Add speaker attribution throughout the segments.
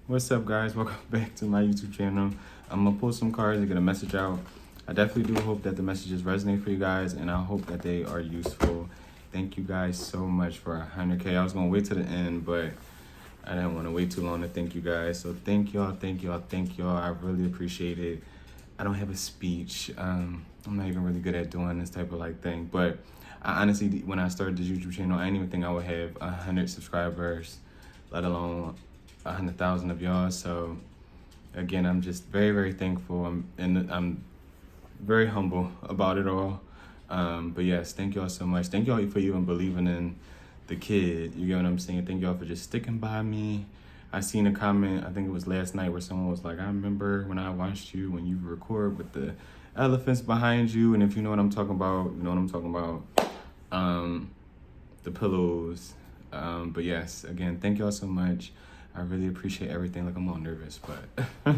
Speaker 1: What's up, guys? Welcome back to my YouTube channel. I'm gonna pull some cards and get a message out. I definitely do hope that the messages resonate for you guys, and I hope that they are useful. Thank you guys so much for 100K. I was gonna wait to the end, but I didn't want to wait too long to thank you guys. So thank y'all, thank y'all, thank y'all. I really appreciate it. I don't have a speech. I'm not even really good at doing this type of thing, but I honestly, when I started this YouTube channel, I didn't even think I would have 100 subscribers, let alone 100,000 of y'all. So again, I'm just very, very thankful. I'm very humble about it all. But yes, thank y'all so much. Thank y'all for even believing in the kid. You get what I'm saying? Thank y'all for just sticking by me. I seen a comment, I think it was last night, where someone was like, I remember when I watched you when you record with the elephants behind you. And if you know what I'm talking about, you know what I'm talking about. The pillows. But yes, again, thank y'all so much. I really appreciate everything. Like, I'm all nervous, but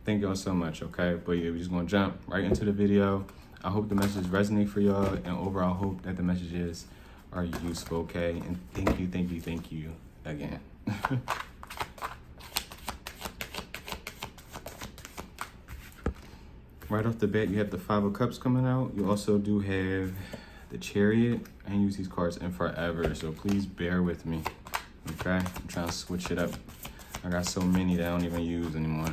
Speaker 1: thank y'all so much, okay? But yeah, we're just gonna jump right into the video. I hope the messages resonate for y'all, and overall hope that the messages are useful, okay? And thank you again. Right off the bat, you have the Five of Cups coming out. You also do have the Chariot. I ain't used these cards in forever, so please bear with me, okay? I'm trying to switch it up. I got so many that I don't even use anymore.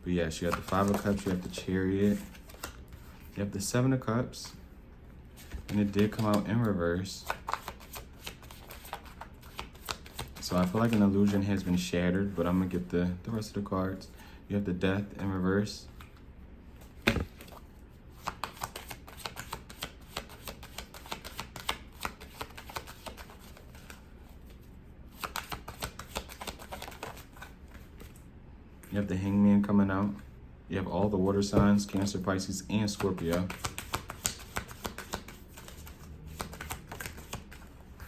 Speaker 1: But yes, you have the Five of Cups, you have the Chariot, you have the Seven of Cups, and it did come out in reverse. So I feel like an illusion has been shattered, but I'm gonna get the rest of the cards. You have the Death in reverse. You have the Hangman coming out. You have all the water signs, Cancer, Pisces, and Scorpio.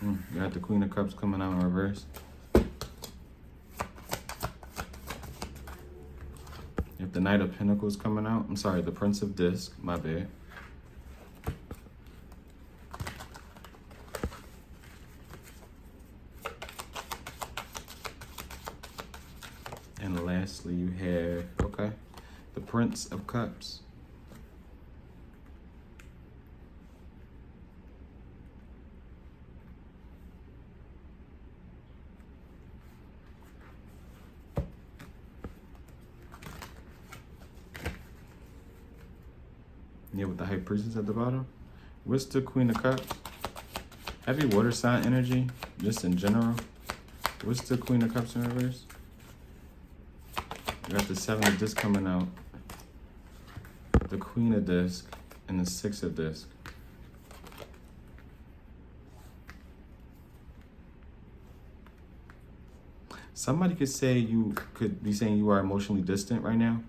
Speaker 1: You got the Queen of Cups coming out in reverse. You have the Knight of Pentacles coming out. I'm sorry, the Prince of Disc, my bad. And lastly, you have, okay, the Prince of Cups. Yeah, with the High Priestess at the bottom. What's the Queen of Cups? Heavy water sign energy, just in general. What's the Queen of Cups in reverse? You got the Seven of Disc coming out, the Queen of Disc, and the Six of Disc. Somebody could say, you could be saying you are emotionally distant right now.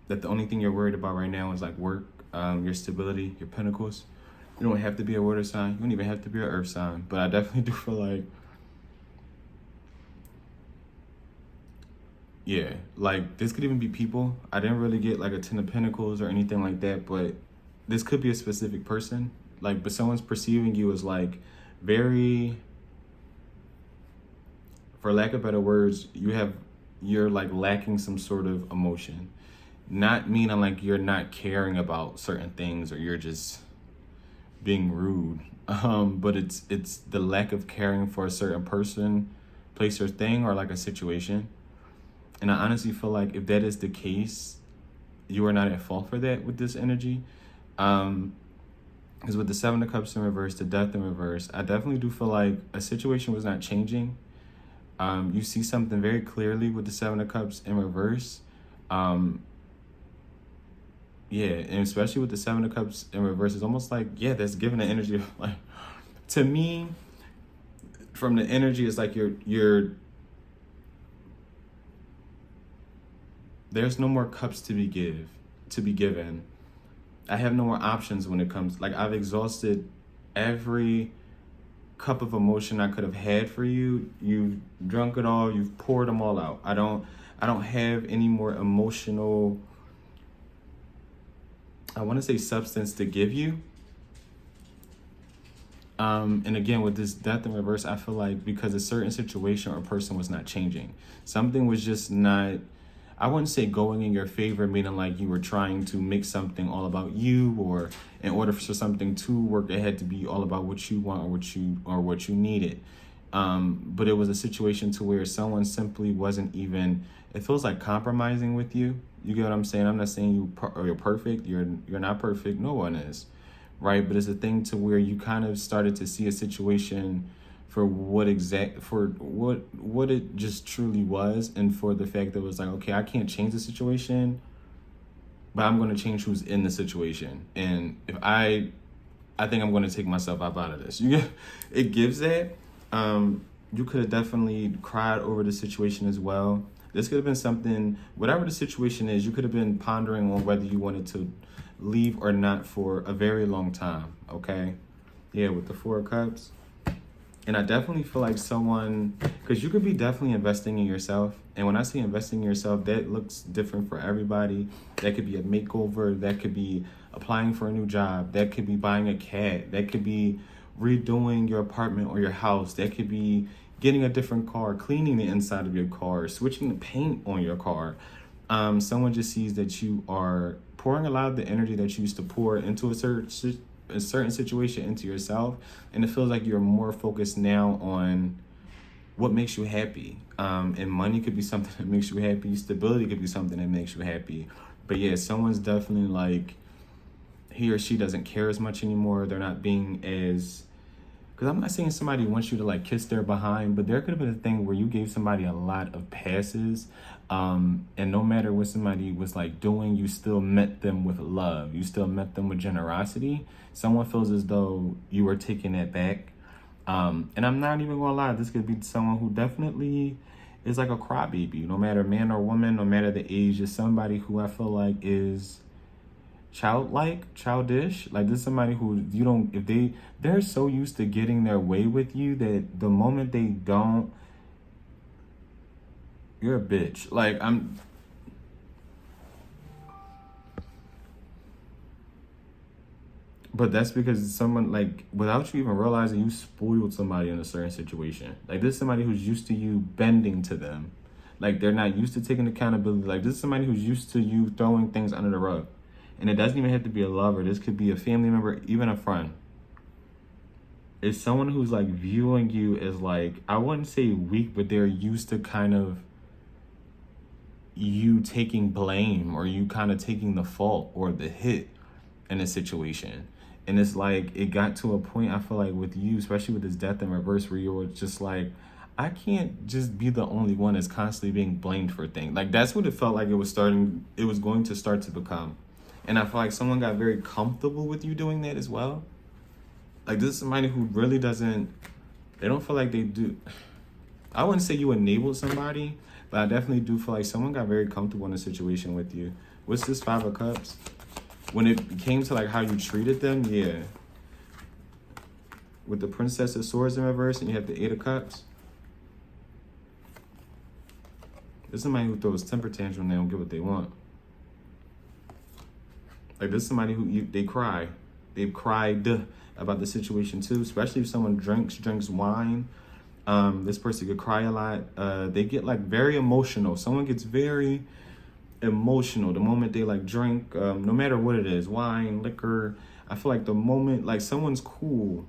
Speaker 1: That the only thing you're worried about right now is like work, your stability, your pentacles. You don't have to be a water sign. You don't even have to be an earth sign. But I definitely do feel like, yeah, like this could even be people. I didn't really get like a Ten of Pentacles or anything like that, but this could be a specific person. Like, but someone's perceiving you as like very, for lack of better words, you're like lacking some sort of emotion. Not meaning like you're not caring about certain things or you're just being rude. But it's the lack of caring for a certain person, place, or thing, or like a situation. And I honestly feel like if that is the case, you are not at fault for that with this energy. Because with the Seven of Cups in reverse, the Death in reverse, I definitely do feel like a situation was not changing. You see something very clearly with the Seven of Cups in reverse. Yeah, and especially with the Seven of Cups in reverse, it's almost like, yeah, that's giving the energy of like, to me, from the energy, it's like you're there's no more cups to be given. I have no more options when it comes, like I've exhausted every cup of emotion I could have had for you. You've drunk it all, you've poured them all out. I don't have any more emotional, I want to say, substance to give you. And again, with this death in reverse, I feel like because a certain situation or person was not changing, something was just not, I wouldn't say going in your favor, meaning like you were trying to make something all about you, or in order for something to work, it had to be all about what you want or what you needed. But it was a situation to where someone simply wasn't even, it feels like compromising with you. You get what I'm saying? I'm not saying you're perfect. You're not perfect. No one is, right? But it's a thing to where you kind of started to see a situation for what it just truly was, and for the fact that it was like, okay, I can't change the situation, but I'm going to change who's in the situation. And if I think I'm going to take myself out of this. It gives that. You could have definitely cried over the situation as well. This could have been something, whatever the situation is, you could have been pondering on whether you wanted to leave or not for a very long time, okay? Yeah, with the Four of Cups. And I definitely feel like someone, because you could be definitely investing in yourself. And when I say investing in yourself, that looks different for everybody. That could be a makeover. That could be applying for a new job. That could be buying a cat. That could be redoing your apartment or your house. That could be getting a different car, cleaning the inside of your car, switching the paint on your car. Someone just sees that you are pouring a lot of the energy that you used to pour into a certain situation into yourself, and it feels like you're more focused now on what makes you happy. And money could be something that makes you happy. Stability could be something that makes you happy. But yeah, someone's definitely like, he or she doesn't care as much anymore. They're not being as, because I'm not saying somebody wants you to like kiss their behind, but there could have been a thing where you gave somebody a lot of passes, and no matter what somebody was like doing, you still met them with love. You still met them with generosity. Someone feels as though you were taking that back. And I'm not even gonna lie, this could be someone who definitely is like a crybaby, no matter man or woman, no matter the age. Is somebody who I feel like is childish. Like, this is somebody who you don't, if they're so used to getting their way with you that the moment they don't, you're a bitch. Like, but that's because someone, like, without you even realizing, you spoiled somebody in a certain situation. Like, this is somebody who's used to you bending to them. Like, they're not used to taking accountability. Like, this is somebody who's used to you throwing things under the rug. And it doesn't even have to be a lover. This could be a family member, even a friend. It's someone who's like viewing you as like, I wouldn't say weak, but they're used to kind of you taking blame, or you kind of taking the fault or the hit in a situation. And it's like, it got to a point, I feel like, with you, especially with this death in reverse, where you were just like, I can't just be the only one that's constantly being blamed for things. Like, that's what it felt like it was going to start to become. And I feel like someone got very comfortable with you doing that as well. Like, this is somebody who really they don't feel like they do. I wouldn't say you enabled somebody, but I definitely do feel like someone got very comfortable in a situation with you. What's this Five of Cups? When it came to like how you treated them, yeah. With the Princess of Swords in reverse, and you have the Eight of Cups. This is somebody who throws temper tantrum and they don't get what they want. Like, this is somebody who they cry. They've cried about the situation too, especially if someone drinks wine. This person could cry a lot. They get like very emotional. Someone gets very emotional the moment they like drink, no matter what it is, wine, liquor. I feel like the moment, like, someone's cool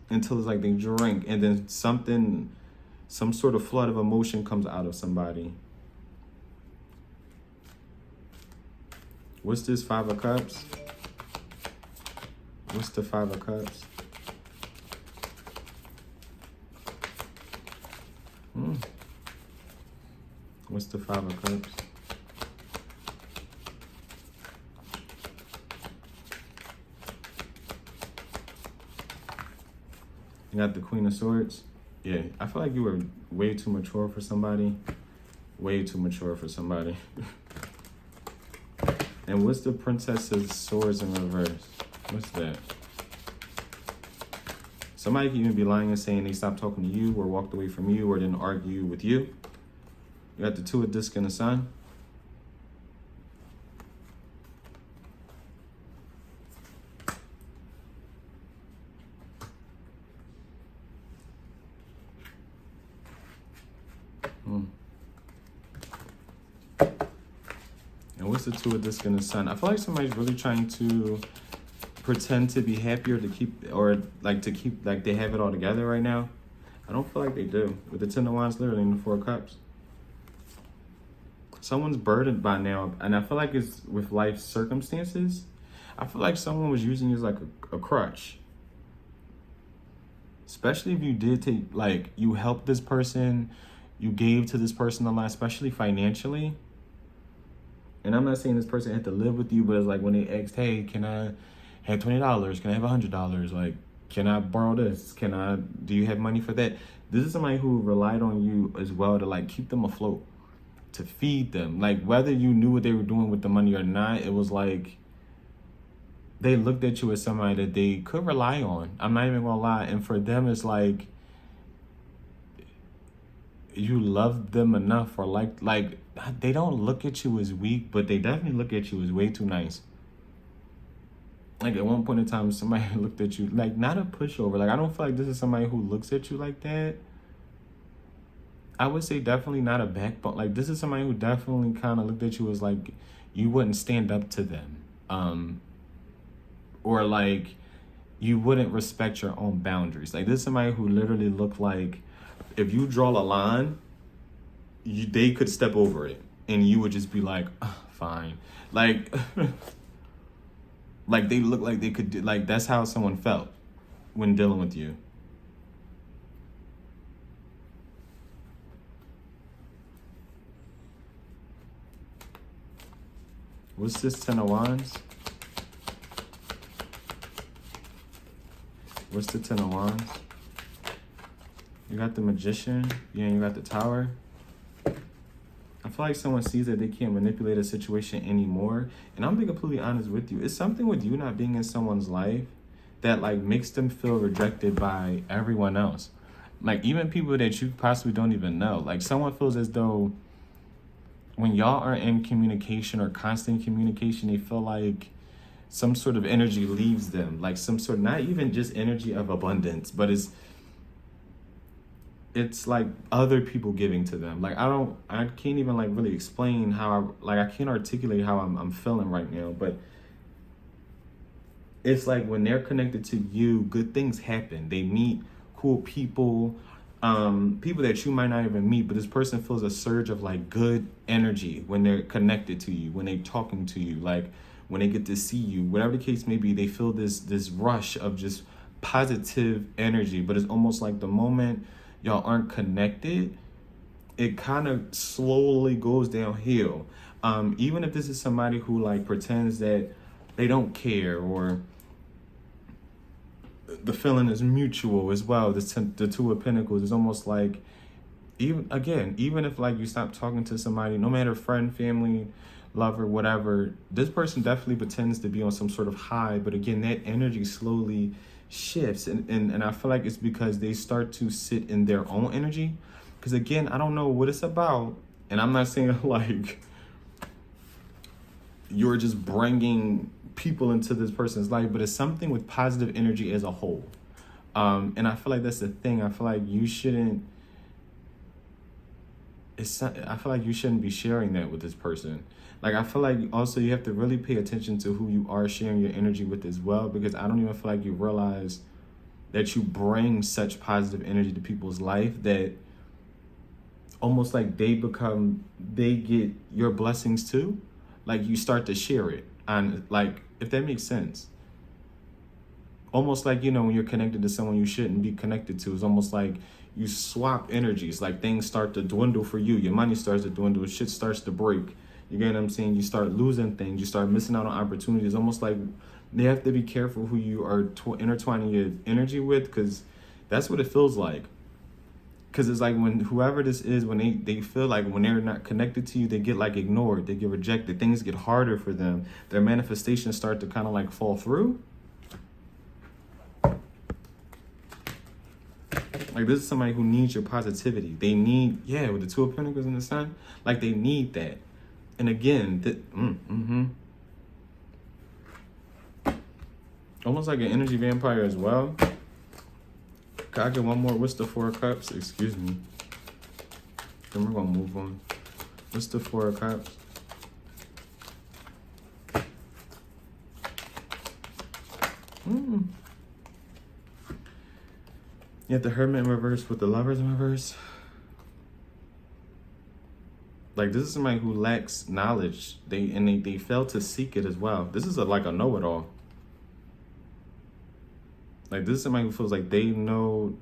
Speaker 1: until it's like they drink, and then some sort of flood of emotion comes out of somebody. What's this Five of Cups? What's the Five of Cups? What's the Five of Cups? You got the Queen of Swords. Yeah, I feel like you were way too mature for somebody. Way too mature for somebody. And what's the Princess of Swords in reverse? What's that? Somebody could even be lying and saying they stopped talking to you, or walked away from you, or didn't argue with you. You got the Two of Discs and the Sun. And what's the Two of Disc and the Sun? I feel like somebody's really trying to pretend to be happier to keep, or like to keep, like they have it all together right now. I don't feel like they do. With the Ten of Wands literally in the Four of Cups. Someone's burdened by now, and I feel like it's with life circumstances. I feel like someone was using you as like a crutch. Especially if you did take, like, you helped this person, you gave to this person a lot, especially financially. And I'm not saying this person had to live with you, but it's like when they asked, hey, can I have $20? Can I have $100? Like, can I borrow this? Do you have money for that? This is somebody who relied on you as well to like keep them afloat, to feed them. Like whether you knew what they were doing with the money or not, it was like they looked at you as somebody that they could rely on. I'm not even gonna lie. And for them, it's like you love them enough, or like they don't look at you as weak, but they definitely look at you as way too nice. Like at one point in time, somebody looked at you like not a pushover. Like I don't feel like this is somebody who looks at you like that. I would say definitely not a backbone. Like this is somebody who definitely kind of looked at you as like you wouldn't stand up to them, or like you wouldn't respect your own boundaries. Like this is somebody who literally looked like if you draw a line, they could step over it, and you would just be like, oh, fine. Like, like they look like they could do. Like that's how someone felt when dealing with you. What's this Ten of Wands? What's the Ten of Wands? You got the Magician. Yeah, you got the Tower. I feel like someone sees that they can't manipulate a situation anymore. And I'm being completely honest with you. It's something with you not being in someone's life that like makes them feel rejected by everyone else. Like even people that you possibly don't even know. Like someone feels as though when y'all are in communication or constant communication, they feel like some sort of energy leaves them. Like some sort of, not even just energy of abundance, but it's like other people giving to them. Like I can't even like really explain how I can't articulate how I'm feeling right now, but it's like when they're connected to you, good things happen. They meet cool people, people that you might not even meet, but this person feels a surge of like good energy when they're connected to you, when they're talking to you, like when they get to see you, whatever the case may be, they feel this rush of just positive energy. But it's almost like the moment y'all aren't connected, it kind of slowly goes downhill. Even if this is somebody who like pretends that they don't care, or the feeling is mutual as well. The Two of Pentacles is almost like, even if like you stop talking to somebody, no matter friend, family, lover, whatever, this person definitely pretends to be on some sort of high. But again, that energy slowly shifts. And I feel like it's because they start to sit in their own energy. Because again, I don't know what it's about. And I'm not saying like you're just bringing people into this person's life, but it's something with positive energy as a whole. And I feel like that's the thing. I feel like you shouldn't be sharing that with this person. Like, I feel like also you have to really pay attention to who you are sharing your energy with as well, because I don't even feel like you realize that you bring such positive energy to people's life that almost like they get your blessings too. Like you start to share it, and like, if that makes sense. Almost like, when you're connected to someone you shouldn't be connected to, it's almost like you swap energies. Like things start to dwindle for you. Your money starts to dwindle. Shit starts to break. You get what I'm saying? You start losing things. You start missing out on opportunities. Almost like they have to be careful who you are intertwining your energy with, because that's what it feels like. Because it's like when whoever this is, when they feel like when they're not connected to you, they get like ignored. They get rejected. Things get harder for them. Their manifestations start to kind of like fall through. Like this is somebody who needs your positivity. They need, with the Two of Pentacles and the Sun, like they need that. And again, almost like an energy vampire as well. Can I get one more? What's the Four of Cups? Excuse me. Then we're gonna move them. What's the Four of Cups? You have the Hermit in reverse with the Lovers in reverse. Like, this is somebody who lacks knowledge. They fail to seek it as well. This is like a know-it-all. Like, this is somebody who feels like they know,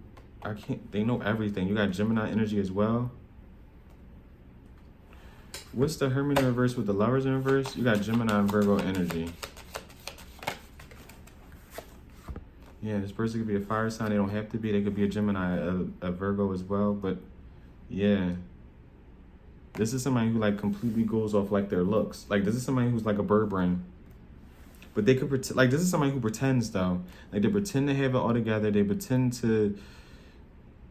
Speaker 1: they know everything. You got Gemini energy as well. What's the Hermit in reverse with the Lovers in reverse? You got Gemini and Virgo energy. Yeah, this person could be a fire sign. They don't have to be. They could be a Gemini, a Virgo as well. But yeah, this is somebody who like completely goes off like their looks. Like, this is somebody who's like a bird brain. But they could pretend, like, this is somebody who pretends though. Like, they pretend to have it all together. They pretend to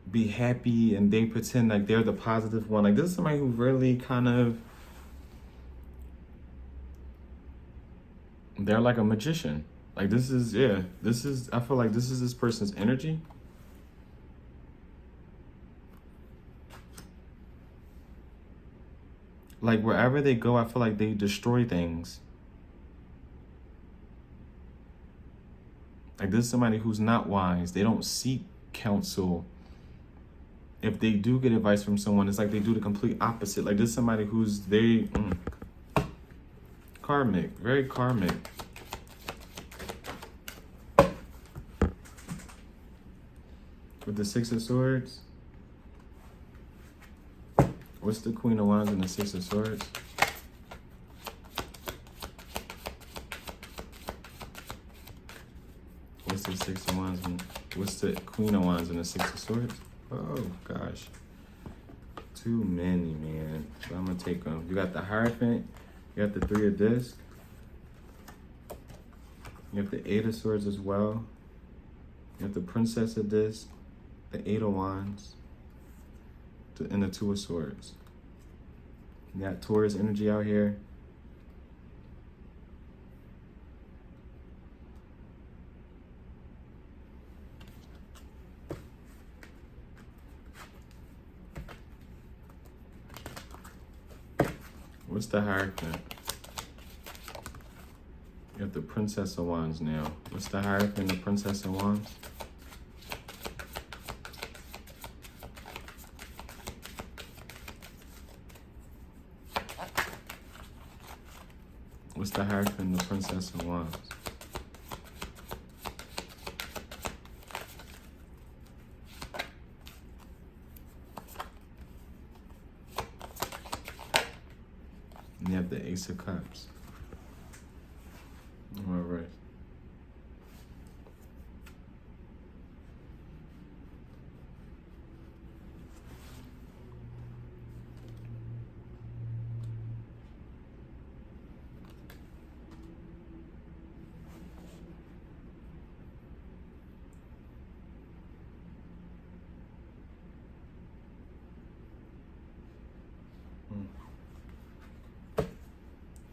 Speaker 1: be happy and they pretend like they're the positive one. Like, this is somebody who really kind of, they're like a magician. Like, this is, yeah, this is, I feel like this is this person's energy. Like, wherever they go, I feel like they destroy things. Like, this is somebody who's not wise. They don't seek counsel. If they do get advice from someone, it's like they do the complete opposite. Like, this is somebody who's karmic, very karmic. With the Six of Swords. What's the Queen of Wands and the Six of Swords? What's the Six of Wands and what's the Queen of Wands and the Six of Swords? Oh gosh, too many, man. So I'm gonna take them. You got the Hierophant. You got the Three of Discs. You have the Eight of Swords as well. You have the Princess of Discs, the Eight of Wands, and the Two of Swords. You got Taurus energy out here. What's the Hierophant? You have the Princess of Wands now. What's the Hierophant and the Princess of Wands? What's the Hierophant and the Princess of Wands? And you have the Ace of Cups. All right.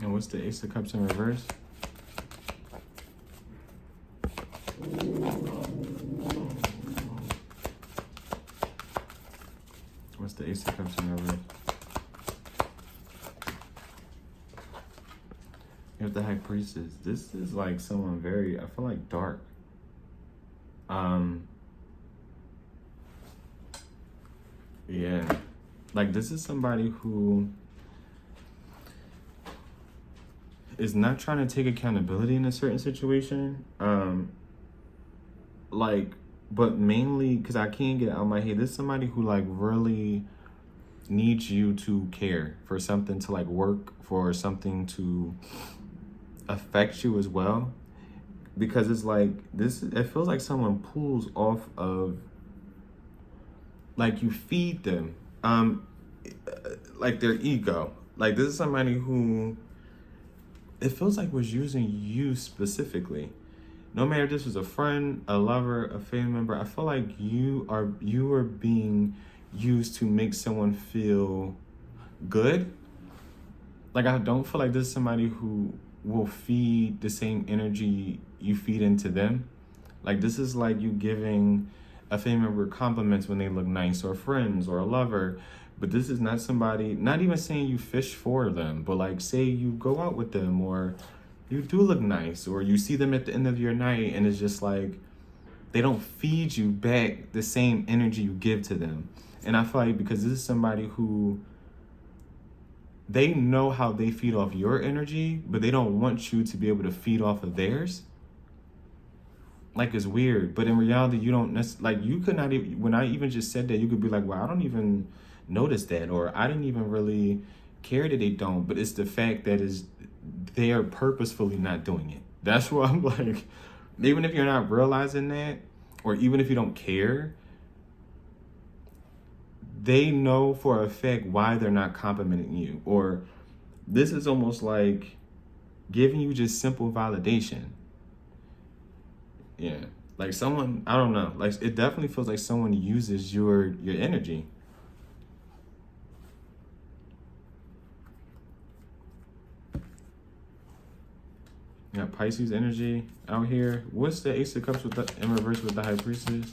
Speaker 1: And what's the Ace of Cups in reverse? What's the Ace of Cups in reverse? You have the High Priestess. This is like someone very, I feel like dark. Yeah. Like, this is somebody who is not trying to take accountability in a certain situation. Like, but mainly because I can't get out of my head, this is somebody who like really needs you to care for something to like work, for something to affect you as well. Because it's like this, it feels like someone pulls off of, like, you feed them like their ego. Like, this is somebody who it feels like was using you specifically. No matter if this was a friend, a lover, a family member, I feel like you are being used to make someone feel good. Like, I don't feel like this is somebody who will feed the same energy you feed into them. Like, this is like you giving a family member compliments when they look nice, or friends, or a lover, But this is not somebody, not even saying you fish for them, but like say you go out with them or you do look nice or you see them at the end of your night and it's just like they don't feed you back the same energy you give to them. And I feel like because this is somebody who they know how they feed off your energy, but they don't want you to be able to feed off of theirs. Like it's weird, but in reality, you don't like you could not even. When I even just said that, you could be like, "Well, I don't even notice that," or "I didn't even really care that they don't." But it's the fact that is they are purposefully not doing it. That's why I'm like, even if you're not realizing that, or even if you don't care, they know for a fact why they're not complimenting you. Or this is almost like giving you just simple validation. Yeah, like someone, I don't know, like it definitely feels like someone uses your energy. You got Pisces energy out here. What's the Ace of Cups with the, in reverse with the High Priestess?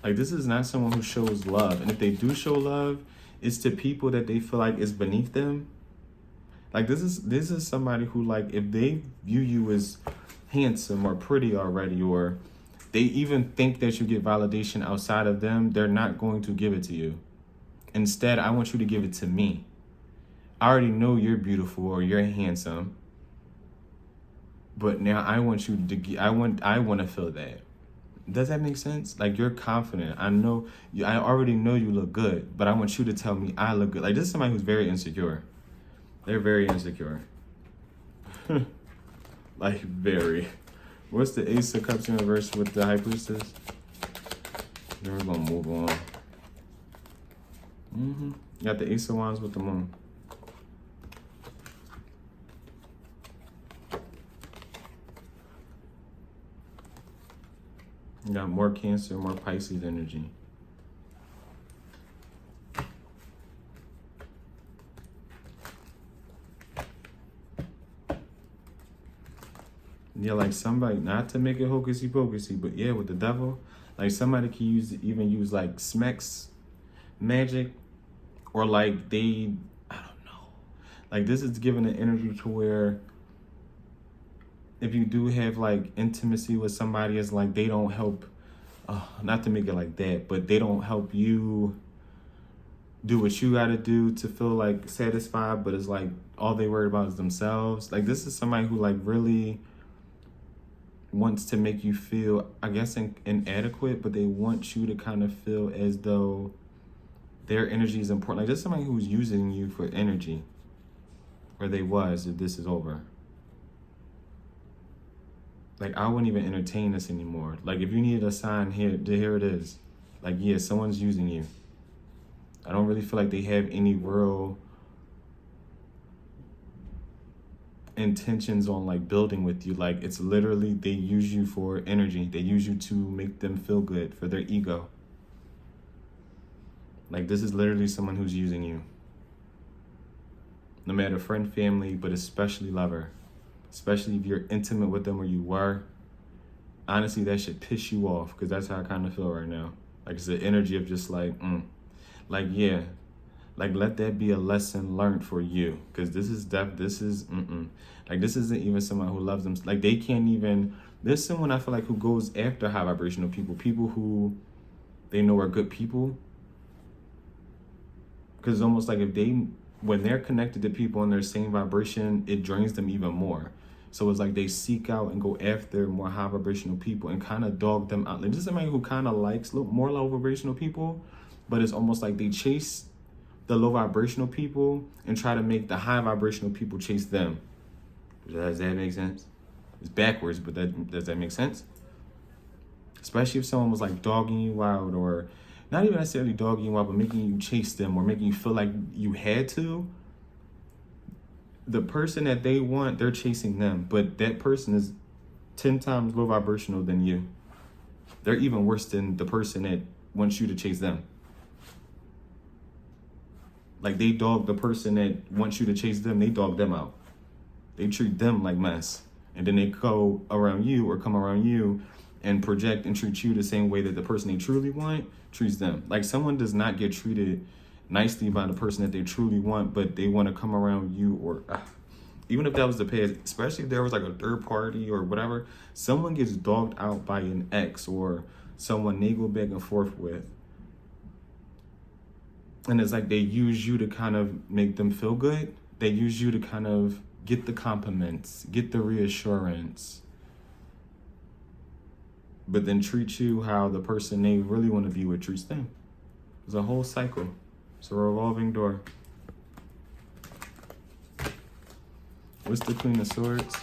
Speaker 1: Like this is not someone who shows love, and if they do show love, it's to people that they feel like is beneath them. Like this is somebody who, like, if they view you as handsome or pretty already, or they even think that you get validation outside of them, they're not going to give it to you. Instead, I want you to give it to me. I already know you're beautiful or you're handsome, but now I want you to. I want to feel that. Does that make sense? Like you're confident. I know. I already know you look good, but I want you to tell me I look good. Like this is somebody who's very insecure. They're very insecure. Like very. What's the Ace of Cups in reverse with the High Priestess? Then we're gonna move on. You got the Ace of Wands with the Moon. You got more Cancer, more Pisces energy. Yeah, like somebody, not to make it hocusy pocusy, but yeah, with the devil, like somebody can use like Smecks magic, or like they, I don't know. Like this is giving an energy to where if you do have like intimacy with somebody, it's like they don't help, not to make it like that, but they don't help you do what you gotta do to feel like satisfied, but it's like all they worry about is themselves. Like this is somebody who like really wants to make you feel, I guess, inadequate, but they want you to kind of feel as though their energy is important. Like there's somebody who's using you for energy, or they was, if this is over. Like I wouldn't even entertain this anymore. Like if you needed a sign, here it is. Like yeah, someone's using you. I don't really feel like they have any real intentions on like building with you. Like it's literally they use you for energy. They use you to make them feel good, for their ego. Like this is literally someone who's using you. No matter friend, family, but especially lover. Especially if you're intimate with them or you were. Honestly, that should piss you off, because that's how I kind of feel right now. Like it's the energy of just like, like yeah. Like let that be a lesson learned for you, because this is like this isn't even someone who loves them. Like they can't even. There's someone I feel like who goes after high vibrational people who they know are good people, because it's almost like when they're connected to people in their same vibration, it drains them even more. So it's like they seek out and go after more high vibrational people and kind of dog them out. Like this is somebody who kind of likes more low vibrational people, but it's almost like they chase the low vibrational people and try to make the high vibrational people chase them. Does that make sense? It's backwards, but does that make sense? Especially if someone was like dogging you out, or not even necessarily dogging you out, but making you chase them or making you feel like you had to. The person that they want, they're chasing them, but that person is 10 times low vibrational than you. They're even worse than the person that wants you to chase them. Like they dog the person that wants you to chase them, they dog them out. They treat them like mess. And then they go around you or come around you and project and treat you the same way that the person they truly want treats them. Like someone does not get treated nicely by the person that they truly want, but they want to come around you, or even if that was the past, especially if there was like a third party or whatever, someone gets dogged out by an ex or someone they go back and forth with. And it's like they use you to kind of make them feel good. They use you to kind of get the compliments, get the reassurance, but then treat you how the person they really want to be with treats them. It's a whole cycle. It's a revolving door. What's the Queen of Swords?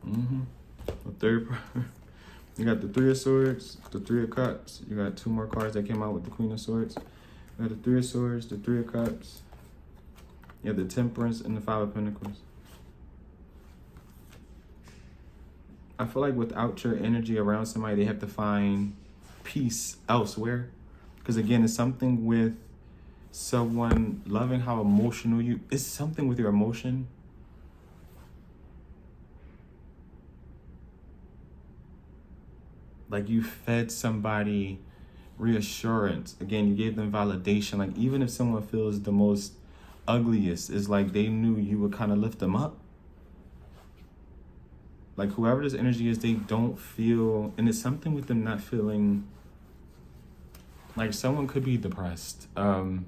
Speaker 1: The third part. You got the Three of Swords, the Three of Cups. You got two more cards that came out with the Queen of Swords. You got the Three of Swords, the Three of Cups. You have the Temperance and the Five of Pentacles. I feel like without your energy around somebody, they have to find peace elsewhere. Because again, it's something with someone loving how emotional you, it's something with your emotion. Like you fed somebody reassurance. Again, you gave them validation. Like even if someone feels the most ugliest, it's like they knew you would kind of lift them up. Like whoever this energy is, they don't feel, and it's something with them not feeling, like someone could be depressed. And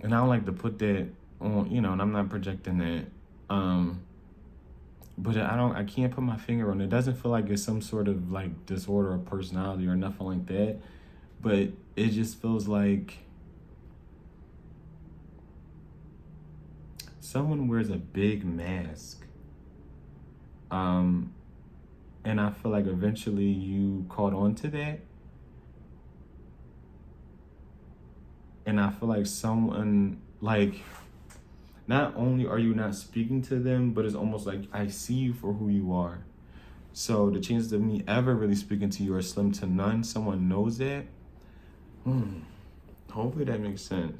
Speaker 1: I don't like to put that on, you know, and I'm not projecting that. But I can't put my finger on it. It doesn't feel like it's some sort of like disorder of personality or nothing like that. But it just feels like someone wears a big mask. And I feel like eventually you caught on to that. And I feel like someone, like, not only are you not speaking to them, but it's almost like I see you for who you are. So the chances of me ever really speaking to you are slim to none. Someone knows that. Hopefully that makes sense.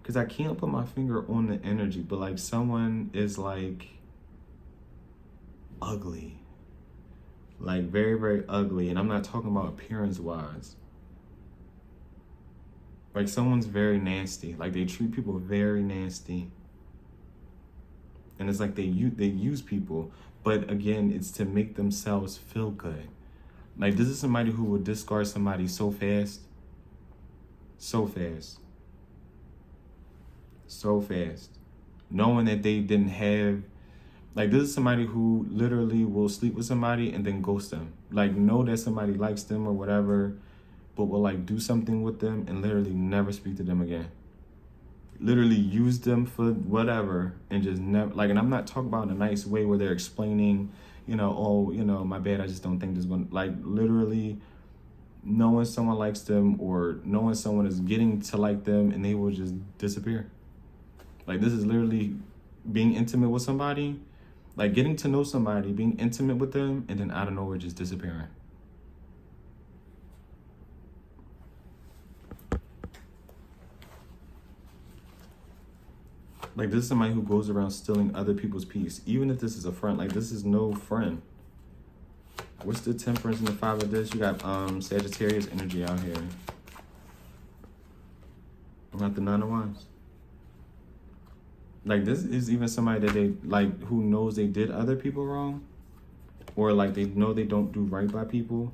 Speaker 1: Because I can't put my finger on the energy, but like someone is like ugly. Like very, very ugly. And I'm not talking about appearance-wise. Like someone's very nasty. Like they treat people very nasty. And it's like they use people. But again, it's to make themselves feel good. Like this is somebody who would discard somebody so fast. So fast. So fast. Knowing that they didn't have, like this is somebody who literally will sleep with somebody and then ghost them. Like know that somebody likes them or whatever, but will like do something with them and literally never speak to them again. Literally use them for whatever and just never, like, and I'm not talking about in a nice way where they're explaining, you know, oh, you know, my bad, I just don't think this one, like literally knowing someone likes them or knowing someone is getting to like them and they will just disappear. Like this is literally being intimate with somebody, like getting to know somebody, being intimate with them, and then out of nowhere just disappearing. Like this is somebody who goes around stealing other people's peace. Even if this is a friend, like this is no friend. What's the Temperance and the Five of this? You got Sagittarius energy out here. Not the Nine of Wands. Like this is even somebody that they like who knows they did other people wrong, or like they know they don't do right by people.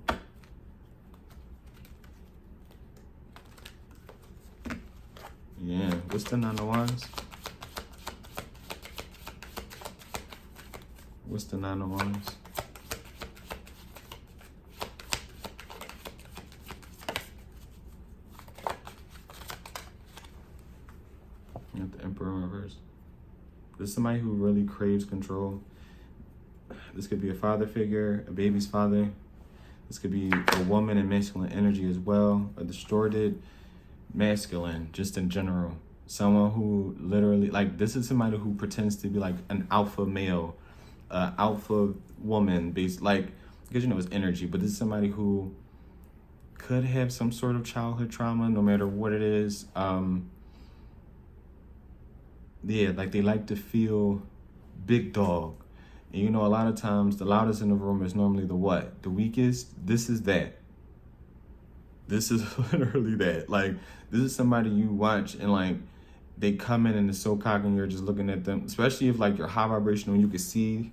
Speaker 1: Yeah, what's the Nine of Wands? What's the Nine of Wands? You got the Emperor in reverse. This is somebody who really craves control. This could be a father figure, a baby's father. This could be a woman in masculine energy as well, a distorted masculine, just in general. Someone who literally, like, this is somebody who pretends to be like an alpha male, alpha woman, based, like, because you know it's energy, but this is somebody who could have some sort of childhood trauma, no matter what it is. Yeah, like they like to feel big dog. And you know, a lot of times the loudest in the room is normally the what? The weakest. This is that. This is literally that. Like, this is somebody you watch and like they come in and they're so cocky and you're just looking at them, especially if like you're high vibrational and you can see,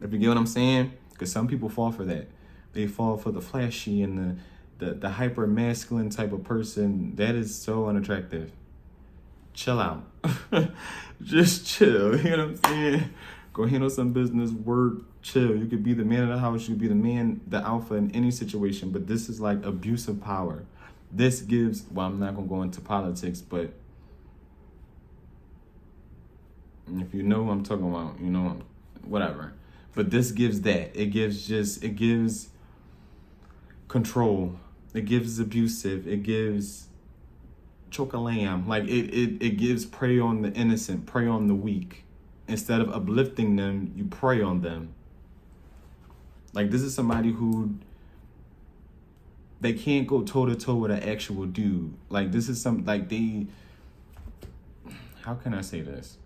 Speaker 1: if you get what I'm saying? Because some people fall for that. They fall for the flashy and the hyper masculine type of person. That is so unattractive. Chill out. Just chill. You know what I'm saying? Go handle some business, work, chill. You could be the man of the house. You could be the man, the alpha in any situation. But this is like abuse of power. This gives, well, I'm not going to go into politics, but if you know who I'm talking about, you know, whatever. But this gives that. It gives control. It gives abusive. It gives choke a lamb. Like it gives prey on the innocent, prey on the weak. Instead of uplifting them, you prey on them. Like, this is somebody who, they can't go toe to toe with an actual dude. Like, this is some, like, they, how can I say this?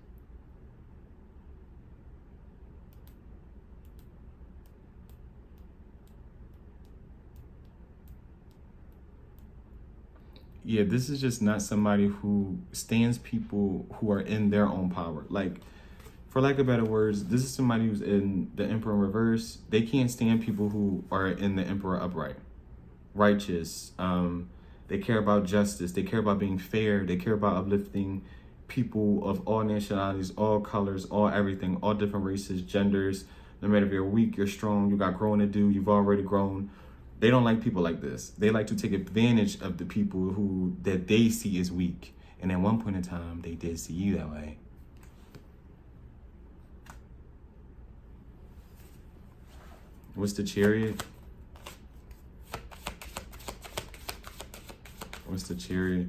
Speaker 1: Yeah, this is just not somebody who stands people who are in their own power. Like, for lack of better words, this is somebody who's in the Emperor in reverse. They can't stand people who are in the Emperor upright, righteous. They care about justice. They care about being fair. They care about uplifting people of all nationalities, all colors, all everything, all different races, genders. No matter if you're weak, you're strong, you got growing to do, you've already grown. They don't like people like this. They like to take advantage of the people that they see as weak. And at one point in time, they did see you that way. What's the Chariot? What's the Chariot?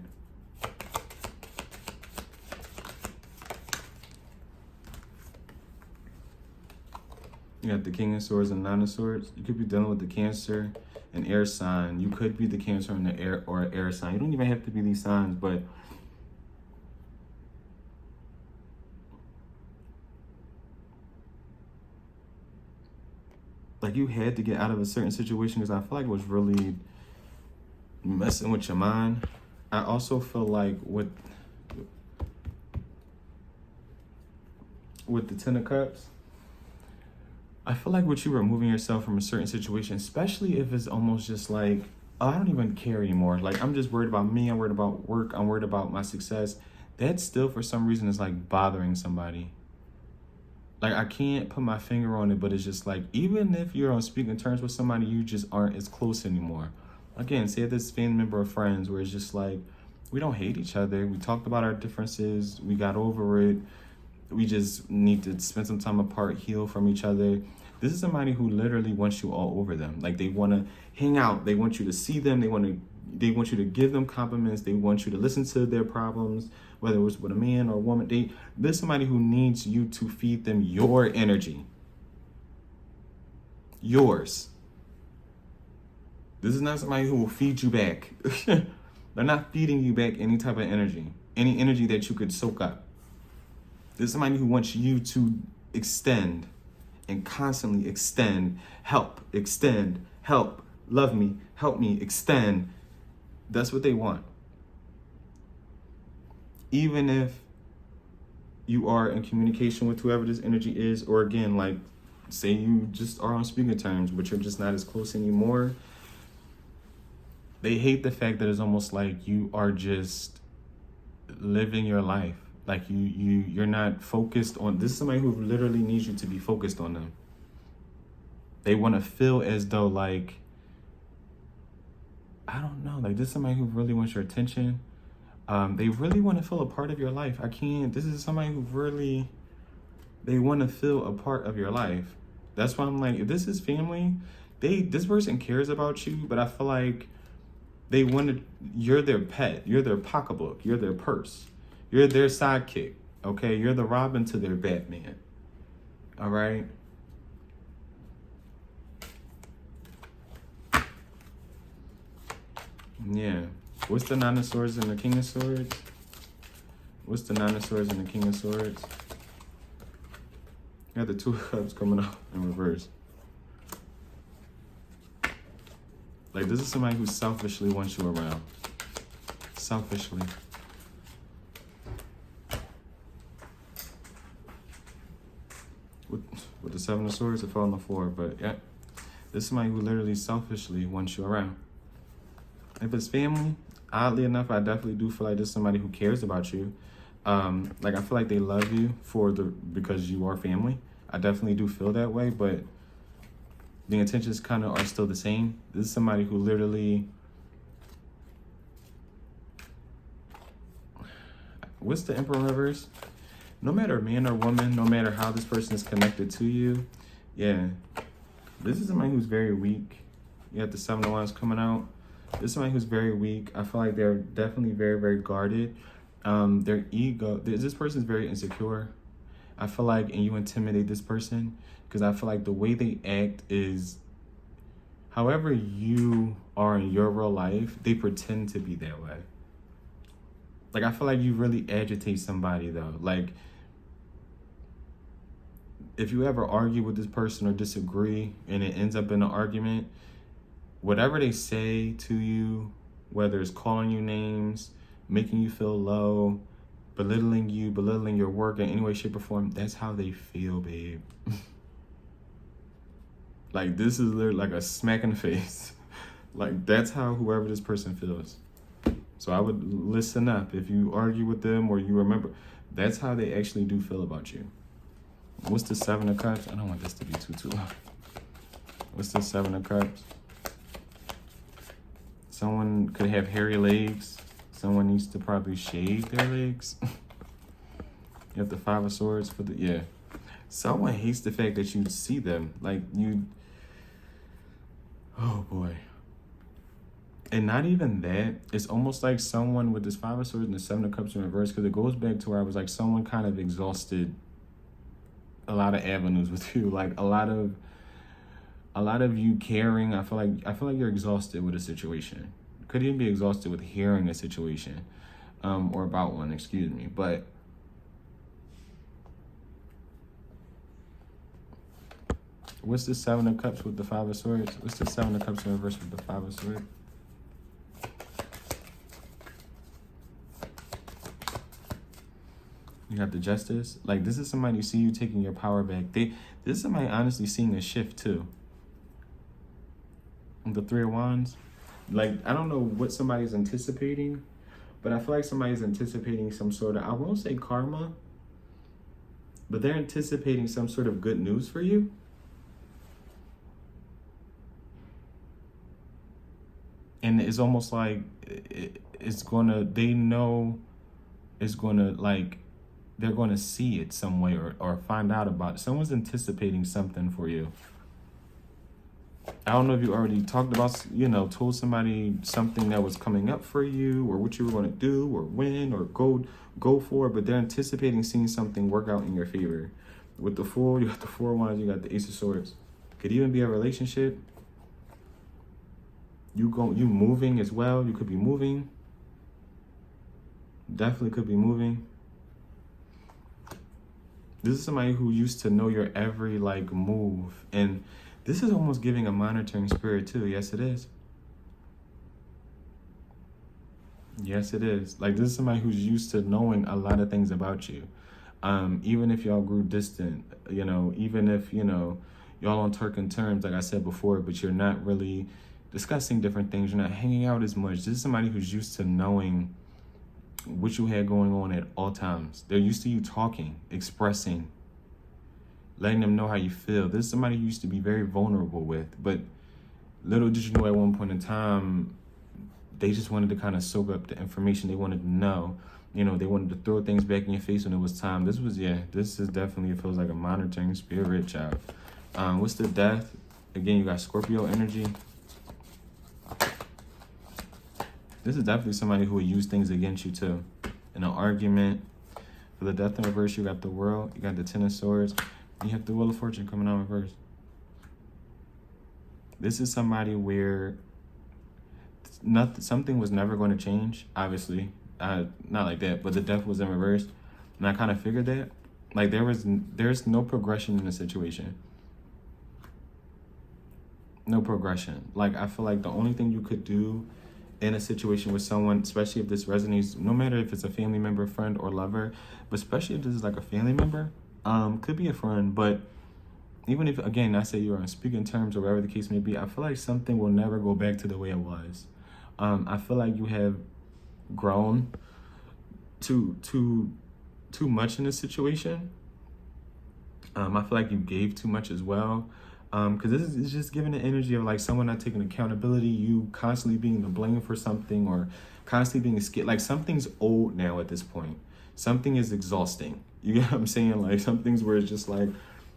Speaker 1: You got the King of Swords and Nine of Swords. You could be dealing with the Cancer and air sign. You could be the Cancer and the air or air sign. You don't even have to be these signs, but like, you had to get out of a certain situation because I feel like it was really messing with your mind. I also feel like with the Ten of Cups, I feel like with you removing yourself from a certain situation, especially if it's almost just like, oh, I don't even care anymore. Like, I'm just worried about me. I'm worried about work. I'm worried about my success. That still, for some reason, is like bothering somebody. Like, I can't put my finger on it, but it's just like, even if you're on speaking terms with somebody, you just aren't as close anymore. Again, say this family member or friends where it's just like, we don't hate each other. We talked about our differences. We got over it. We just need to spend some time apart, heal from each other. This is somebody who literally wants you all over them. Like, they want to hang out. They want you to see them. They want you to give them compliments. They want you to listen to their problems, whether it was with a man or a woman. There's somebody who needs you to feed them your energy. Yours. This is not somebody who will feed you back. They're not feeding you back any type of energy, any energy that you could soak up. There's somebody who wants you to extend and constantly extend, help, love me, help me, extend. That's what they want. Even if you are in communication with whoever this energy is, or again, like, say you just are on speaking terms, but you're just not as close anymore. They hate the fact that it's almost like you are just living your life. Like, you're not focused on, this is somebody who literally needs you to be focused on them. They want to feel as though, like, I don't know, like, this is somebody who really wants your attention. They really want to feel a part of your life. This is somebody who really, they want to feel a part of your life. That's why I'm like, if this is family, this person cares about you, but I feel like you're their pet, you're their pocketbook, you're their purse, you're their sidekick, okay? You're the Robin to their Batman, all right? Yeah. What's the Nine of Swords and the King of Swords? What's the Nine of Swords and the King of Swords? You got the Two of Cups coming out in reverse. Like, this is somebody who selfishly wants you around. Selfishly. With the Seven of Swords, it fell on the floor, but yeah. This is somebody who literally selfishly wants you around. If it's family, oddly enough, I definitely do feel like this is somebody who cares about you. Like, I feel like they love you because you are family. I definitely do feel that way, but the intentions kind of are still the same. This is somebody who literally, what's the Emperor reverse? No matter man or woman, no matter how this person is connected to you, yeah, this is somebody who's very weak. You have the Seven of Wands coming out. This is somebody who's very weak. I feel like they're definitely very, very guarded. Their ego, this person's very insecure. I feel like, and you intimidate this person, because I feel like the way they act is, however you are in your real life, they pretend to be that way. Like, I feel like you really agitate somebody, though. Like, if you ever argue with this person or disagree and it ends up in an argument, whatever they say to you, whether it's calling you names, making you feel low, belittling you, belittling your work in any way, shape, or form, that's how they feel, babe. Like, this is literally like a smack in the face. Like, that's how whoever this person feels. So I would listen up. If you argue with them or you remember, that's how they actually do feel about you. What's the Seven of Cups? I don't want this to be too long. What's the Seven of Cups? Someone could have hairy legs. Someone needs to probably shave their legs. You have the Five of Swords for the, yeah. Someone hates the fact that you see them. Like, you, oh boy. And not even that. It's almost like someone with this Five of Swords and the Seven of Cups in reverse, because it goes back to where I was like, someone kind of exhausted a lot of avenues with you. Like, a lot of you caring. I feel like you're exhausted with a situation. Could even be exhausted with hearing a situation, or about one, excuse me. But what's the Seven of Cups with the Five of Swords? What's the Seven of Cups in reverse with the Five of Swords? You got the Justice. Like, this is somebody, see you taking your power back. This is somebody honestly seeing a shift too. The Three of Wands. Like, I don't know what somebody's anticipating, but I feel like somebody's anticipating some sort of, I won't say karma, but they're anticipating some sort of good news for you. And it's almost like it's gonna, they know it's gonna, like, they're gonna see it some way or find out about it. Someone's anticipating something for you. I don't know if you already talked about, told somebody something that was coming up for you or what you were going to do or when or go for, but they're anticipating seeing something work out in your favor. With the Fool, you got the Four of Wands, you got the Ace of Swords. Could even be a relationship. You moving as well. You could be moving. Definitely could be moving. This is somebody who used to know your every, like, move. And this is almost giving a monitoring spirit too. Yes, it is. Yes, it is. Like, this is somebody who's used to knowing a lot of things about you. Even if y'all grew distant, even if, y'all on talking terms, like I said before, but you're not really discussing different things. You're not hanging out as much. This is somebody who's used to knowing what you had going on at all times. They're used to you talking, expressing, letting them know how you feel. This is somebody you used to be very vulnerable with, but little did you know at one point in time, they just wanted to kind of soak up the information they wanted to know. They wanted to throw things back in your face when it was time. This is definitely, it feels like a monitoring spirit, child. What's the Death? Again, you got Scorpio energy. This is definitely somebody who will use things against you too. In an argument. For the Death in reverse, you got the World, you got the Ten of Swords. You have the Wheel of Fortune coming out in reverse. This is somebody where something was never going to change, obviously. Not like that, but the Death was in reverse. And I kind of figured that. Like there's no progression in the situation. No progression. Like I feel like the only thing you could do in a situation with someone, especially if this resonates, no matter if it's a family member, friend, or lover, but especially if this is like a family member, could be a friend, but even if, again, I say you're on speaking terms or whatever the case may be, I feel like something will never go back to the way it was. I feel like you have grown too much in this situation. I feel like you gave too much as well. Because this is just giving the energy of like someone not taking accountability, you constantly being the blame for something or constantly being scared. Like something's old now at this point. Something is exhausting. You get what I'm saying? Like some things where it's just like,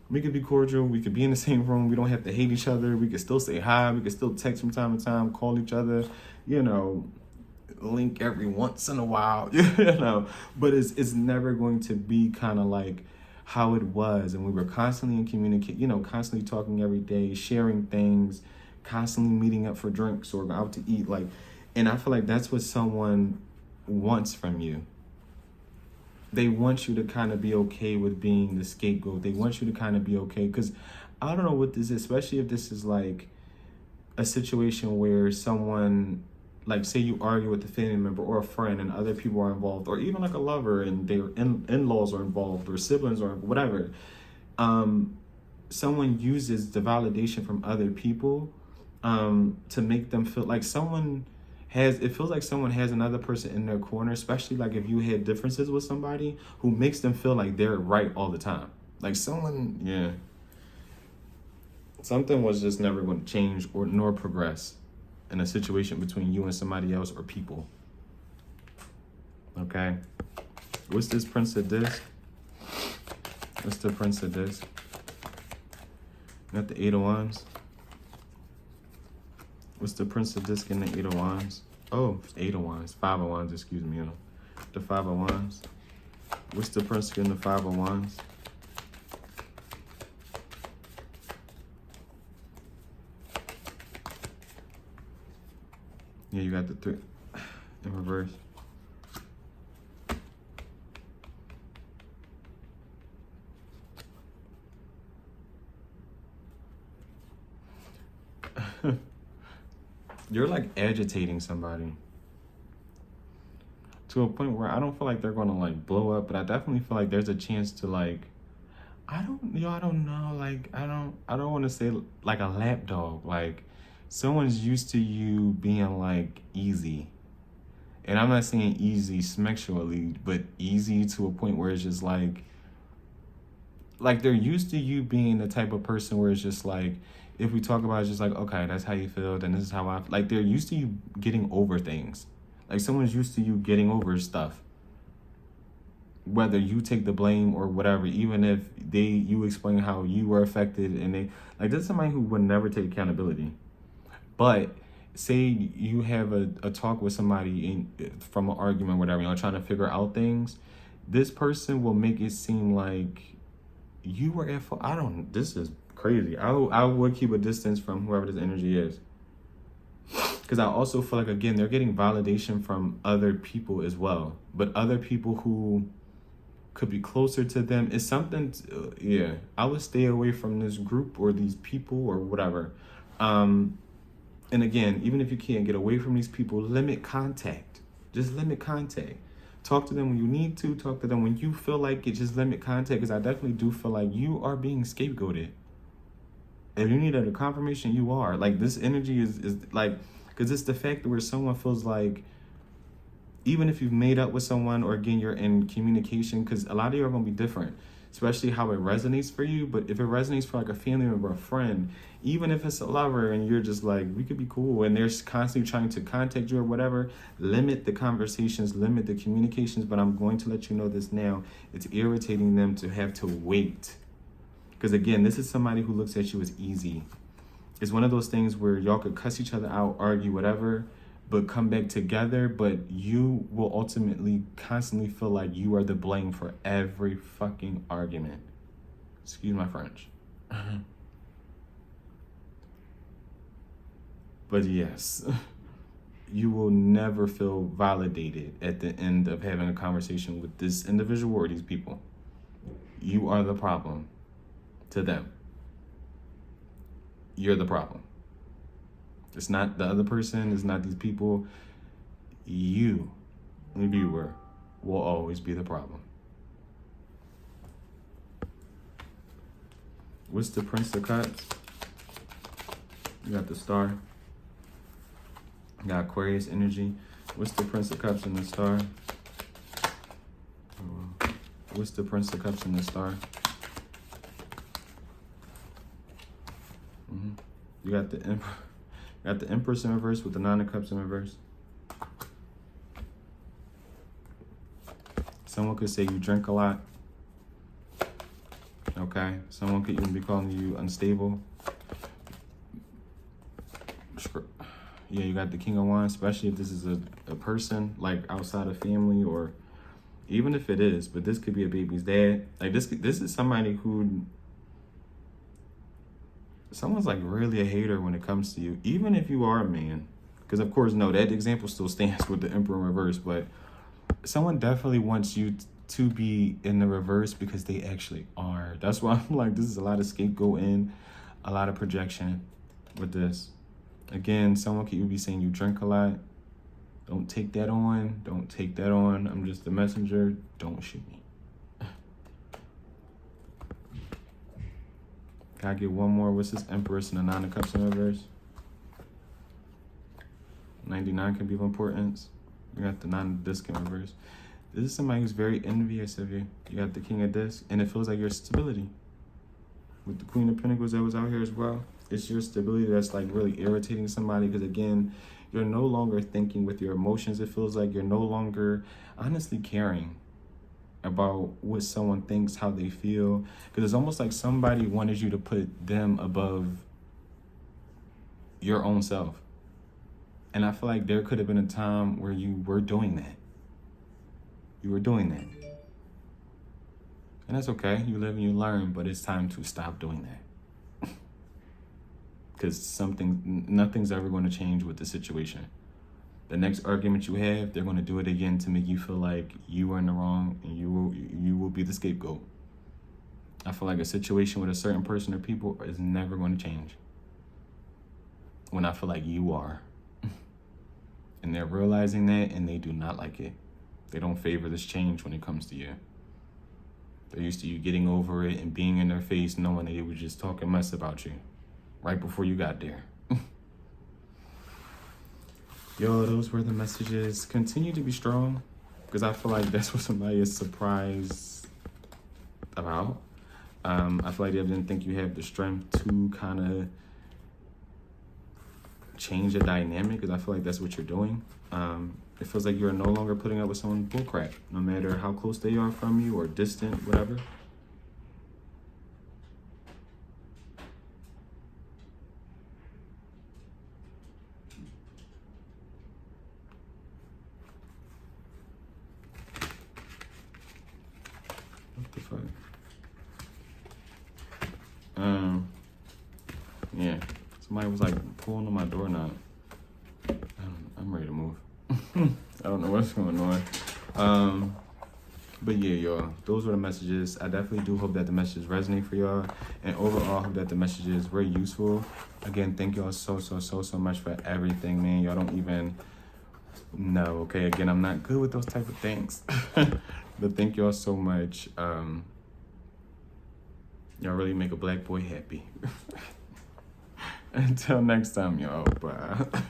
Speaker 1: we could be cordial, we could be in the same room, we don't have to hate each other, we could still say hi, we could still text from time to time, call each other, you know, link every once in a while, you know, but it's never going to be kind of like how it was. And we were constantly in communicate, you know, constantly talking every day, sharing things, constantly meeting up for drinks or out to eat. Like, and I feel like that's what someone wants from you. They want you to kind of be okay with being the scapegoat. They want you to kind of be okay. Because I don't know what this is, especially if this is like a situation where someone, like say you argue with a family member or a friend and other people are involved, or even like a lover and their in-laws are involved or siblings or whatever. Someone uses the validation from other people to make them feel like it feels like someone has another person in their corner, especially like if you had differences with somebody who makes them feel like they're right all the time. Like something was just never going to change or nor progress in a situation between you and somebody else or people. Okay. What's this Prince of Disc? What's the Prince of Disc? Got the Eight of Wands. What's the Prince of Disc and the Eight of Wands? Oh, Eight of Wands. Five of Wands, excuse me. The Five of Wands. What's the Prince and the Five of Wands? Yeah, you got the three in reverse. You're like agitating somebody to a point where I don't feel like they're gonna like blow up, but I definitely feel like there's a chance to like, I don't know, like I don't want to say like a lapdog, like someone's used to you being like easy. And I'm not saying easy sexually, but easy to a point where it's just like they're used to you being the type of person where it's just like, if we talk about it, it's just like, okay, that's how you feel, then this is how I, like they're used to you getting over things. Like someone's used to you getting over stuff. Whether you take the blame or whatever, even if you explain how you were affected and they, like this is somebody who would never take accountability. But say you have a talk with somebody from an argument, whatever, you know, trying to figure out things, this person will make it seem like you were at fault. This is crazy. I would keep a distance from whoever this energy is. Because I also feel like, again, they're getting validation from other people as well. But other people who could be closer to them is something, I would stay away from this group or these people or whatever. And again, even if you can't get away from these people, limit contact. Just limit contact. Talk to them when you need to. Talk to them when you feel like it. Just limit contact, because I definitely do feel like you are being scapegoated. If you need a confirmation, you are. Like, this energy is like, because it's the fact where someone feels like, even if you've made up with someone or, again, you're in communication, because a lot of you are going to be different, especially how it resonates for you. But if it resonates for like a family member, a friend, even if it's a lover and you're just like, we could be cool, and they're constantly trying to contact you or whatever, limit the conversations, limit the communications. But I'm going to let you know this now. It's irritating them to have to wait. Because again, this is somebody who looks at you as easy. It's one of those things where y'all could cuss each other out, argue, whatever, but come back together. But you will ultimately constantly feel like you are the blame for every fucking argument. Excuse my French. But yes, you will never feel validated at the end of having a conversation with this individual or these people. You are the problem to them. You're the problem. It's not the other person. It's not these people. You, the viewer, will always be the problem. What's the Prince of Cups? You got the Star. You got Aquarius energy. What's the Prince of Cups and the Star? What's the Prince of Cups and the Star? You got the Emperor. You got the Empress in reverse with the Nine of Cups in reverse. Someone could say you drink a lot. Okay. Someone could even be calling you unstable. Yeah, you got the King of Wands, especially if this is a person like outside of family, or even if it is, but this could be a baby's dad. Like this is somebody who, someone's like really a hater when it comes to you, even if you are a man. Because of course, no, that example still stands with the Emperor in reverse, but someone definitely wants you to be in the reverse because they actually are. That's why I'm like, this is a lot of scapegoating, a lot of projection with this. Again, someone could be saying you drink a lot. Don't take that on. Don't take that on. I'm just the messenger. Don't shoot me. Can I get one more? What's this Empress and the Nine of Cups in reverse? 99 can be of importance. You got the Nine of Discs in reverse. This is somebody who's very envious of you. You got the King of Discs, and it feels like your stability. With the Queen of Pentacles that was out here as well. It's your stability that's like really irritating somebody, because again, you're no longer thinking with your emotions. It feels like you're no longer honestly caring about what someone thinks, how they feel, because it's almost like somebody wanted you to put them above your own self. And I feel like there could have been a time where you were doing that. You were doing that. And that's okay. You live and you learn, but it's time to stop doing that. Because nothing's ever going to change with the situation. The next argument you have, they're going to do it again to make you feel like you are in the wrong, and you will be the scapegoat. I feel like a situation with a certain person or people is never going to change when I feel like you are. And they're realizing that, and they do not like it. They don't favor this change when it comes to you. They're used to you getting over it and being in their face, knowing that they were just talking mess about you right before you got there. Yo, those were the messages. Continue to be strong, because I feel like that's what somebody is surprised about. I feel like they didn't think you have the strength to kind of change the dynamic, because I feel like that's what you're doing. It feels like you're no longer putting up with someone's bullcrap, no matter how close they are from you or distant, whatever. What the fuck? Yeah. Somebody was like pulling on my doorknob. I'm ready to move. I don't know what's going on. But yeah, y'all, those were the messages. I definitely do hope that the messages resonate for y'all. And overall, I hope that the messages were useful. Again, thank y'all so much for everything, man. Y'all don't even know, okay? Again, I'm not good with those type of things. But thank y'all so much. Y'all really make a black boy happy. Until next time, y'all. Bye.